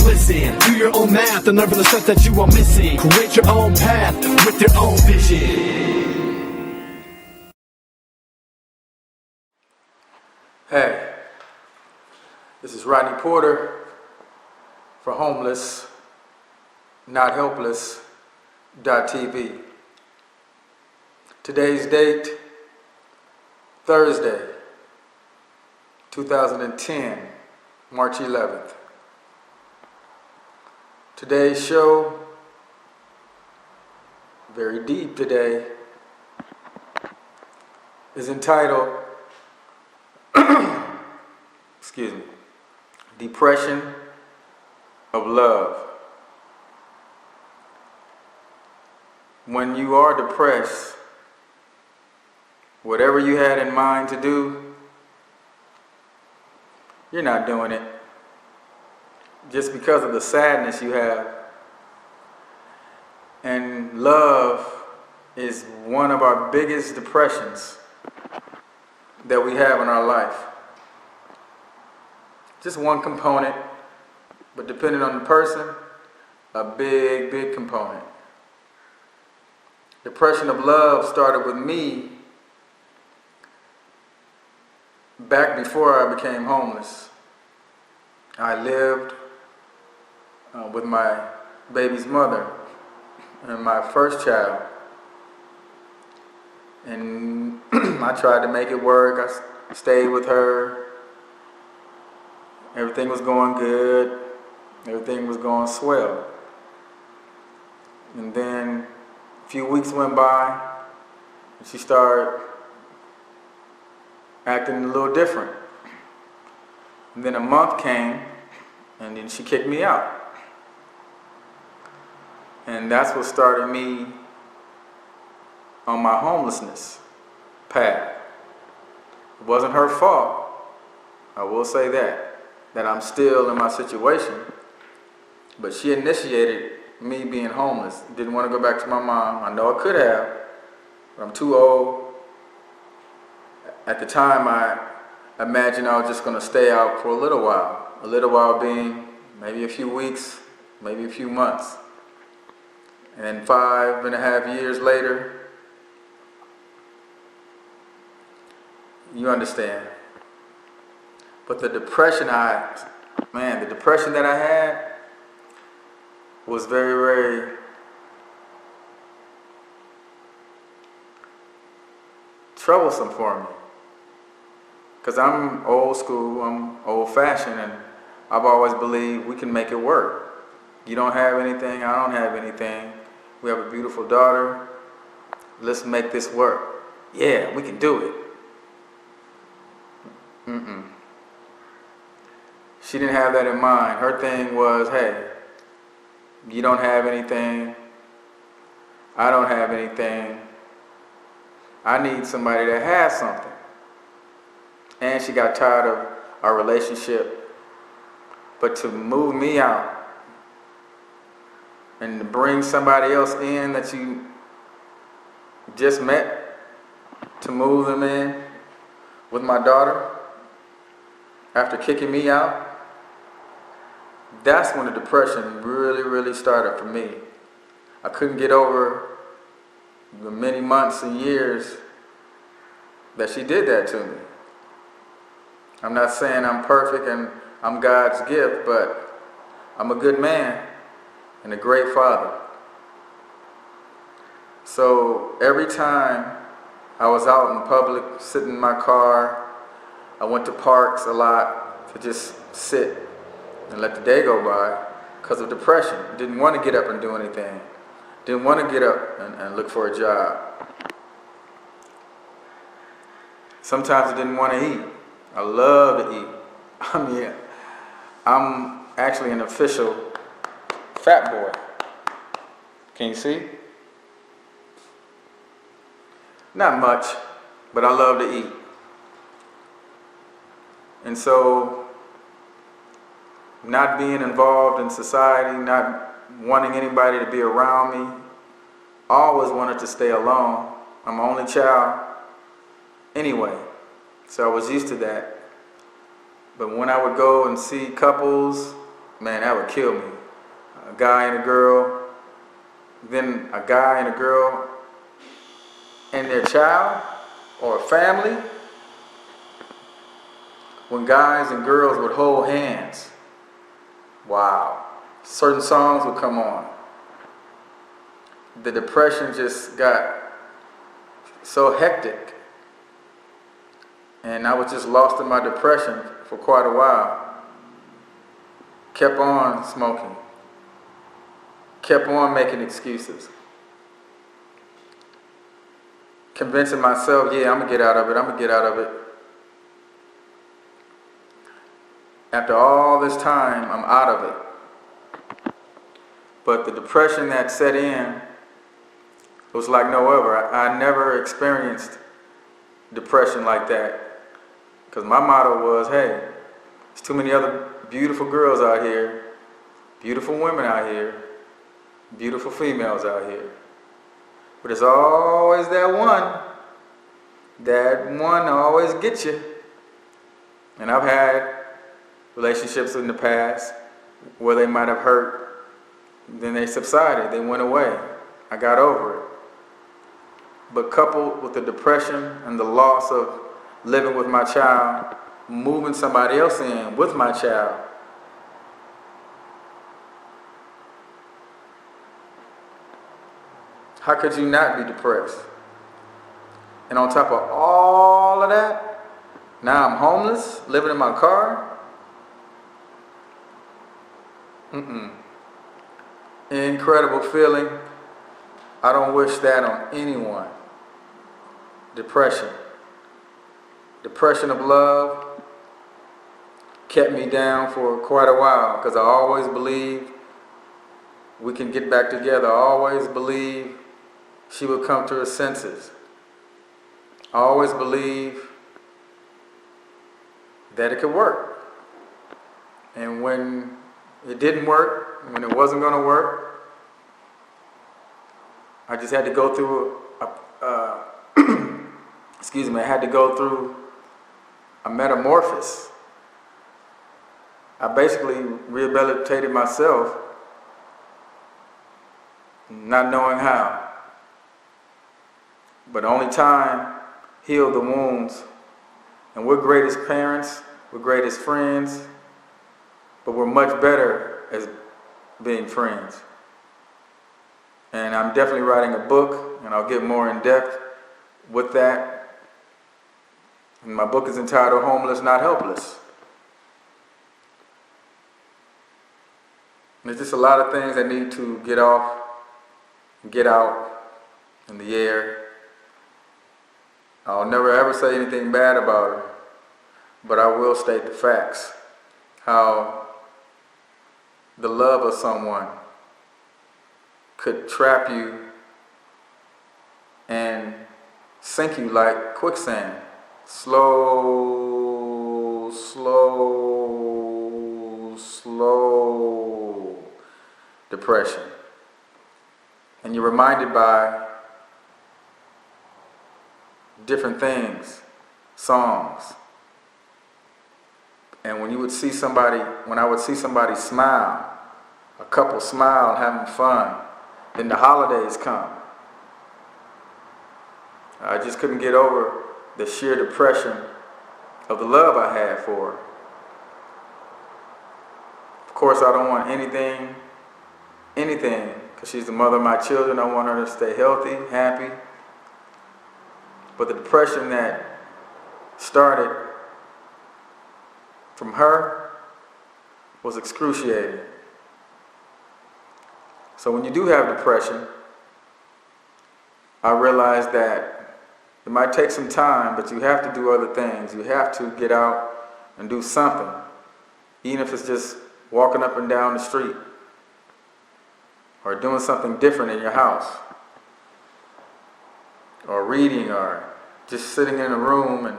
listen. Do your own math and learn from the stuff that you are missing. Create your own path with your own vision. Hey, this is Rodney Porter for Homeless, Not Helpless .tv. Today's date, Thursday, 2010, March 11th. Today's show, very deep today, is entitled, excuse me, Depression of Love. When you are depressed, whatever you had in mind to do, you're not doing it. Just because of the sadness you have. And love is one of our biggest depressions that we have in our life. Just one component, but depending on the person, a big, big component. Depression of love started with me back before I became homeless. I lived with my baby's mother and my first child. And I tried to make it work. I stayed with her. Everything was going good. Everything was going swell. And then a few weeks went by and she started acting a little different. And then a month came and then she kicked me out. And that's what started me on my homelessness path. It wasn't her fault. I will say that I'm still in my situation. But she initiated me being homeless. Didn't want to go back to my mom. I know I could have, but I'm too old. At the time, I imagined I was just going to stay out for a little while. A little while being maybe a few weeks, maybe a few months. And 5.5 years later, you understand. But the depression that I had was very, very troublesome for me. Because I'm old school, I'm old fashioned, and I've always believed we can make it work. You don't have anything, I don't have anything. We have a beautiful daughter. Let's make this work. Yeah, we can do it. She didn't have that in mind. Her thing was, hey, you don't have anything. I don't have anything. I need somebody that has something. And she got tired of our relationship. But to move me out and to bring somebody else in that you just met, to move them in with my daughter after kicking me out, that's when the depression really, really started for me. I couldn't get over the many months and years that she did that to me. I'm not saying I'm perfect and I'm God's gift, but I'm a good man and a great father. So every time I was out in public, sitting in my car, I went to parks a lot to just sit and let the day go by because of depression. Didn't want to get up and do anything. Didn't want to get up and look for a job. Sometimes I didn't want to eat. I love to eat. I'm actually an official fat boy. Can you see? Not much, but I love to eat. And so, not being involved in society, not wanting anybody to be around me, I always wanted to stay alone. I'm an only child anyway, so I was used to that. But when I would go and see couples man, that would kill me. A guy and a girl, then a guy and a girl and their child or a family. When guys and girls would hold hands, wow, certain songs would come on. The depression just got so hectic. And I was just lost in my depression for quite a while. Kept on smoking. Kept on making excuses. Convincing myself, yeah, I'm going to get out of it, I'm going to get out of it. After all this time, I'm out of it. But the depression that set in was like no other. I never experienced depression like that. Because my motto was, hey, there's too many other beautiful girls out here, beautiful women out here, beautiful females out here. But there's always that one always gets you. And I've had relationships in the past where they might have hurt, then they subsided, they went away. I got over it. But coupled with the depression and the loss of living with my child, moving somebody else in with my child, how could you not be depressed? And on top of all of that, now I'm homeless, living in my car. Incredible feeling. I don't wish that on anyone. Depression. Depression of love kept me down for quite a while because I always believed we can get back together. I always believed she would come to her senses. I always believed that it could work. And when it didn't work, when it wasn't going to work, I just had to go through I had to go through a metamorphosis. I basically rehabilitated myself, not knowing how. But only time healed the wounds. And we're great as parents, we're great as friends, but we're much better as being friends. And I'm definitely writing a book, and I'll get more in depth with that. And my book is entitled Homeless, Not Helpless. There's just a lot of things that need to get off, get out in the air. I'll never ever say anything bad about her, but I will state the facts. How the love of someone could trap you and sink you like quicksand. Slow depression. And you're reminded by different things, songs. And when I would see somebody smile, a couple smile having fun, then the holidays come. I just couldn't get over the sheer depression of the love I had for her. Of course, I don't want anything, because she's the mother of my children. I want her to stay healthy, happy. But the depression that started from her was excruciating. So when you do have depression, I realized that it might take some time, but you have to do other things. You have to get out and do something, even if it's just walking up and down the street or doing something different in your house or reading or just sitting in a room and